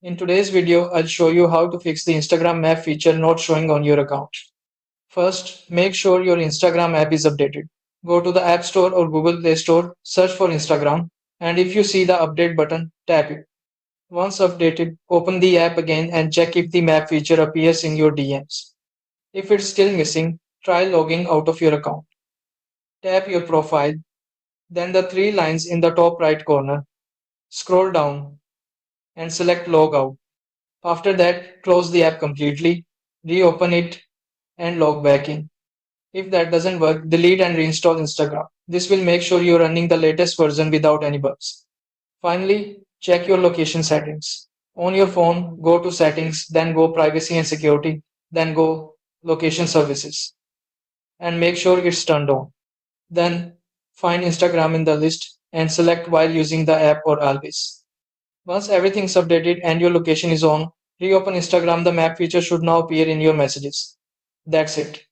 In today's video, I'll show you how to fix the Instagram map feature not showing on your account. First, make sure your Instagram app is updated. Go to the App Store or Google Play Store, search for Instagram, and if you see the update button, tap it. Once updated, open the app again and check if the map feature appears in your DMs. If it's still missing, try logging out of your account. Tap your profile, then the three lines in the top right corner. Scroll down and select Log Out. After that, close the app completely, reopen it, and log back in. If that doesn't work, delete and reinstall Instagram. This will make sure you're running the latest version without any bugs. Finally, check your location settings. On your phone, go to Settings, then go Privacy and Security, then go Location Services, and make sure it's turned on. Then find Instagram in the list and select while using the app or always. Once everything's updated and your location is on, reopen Instagram. The map feature should now appear in your messages. That's it.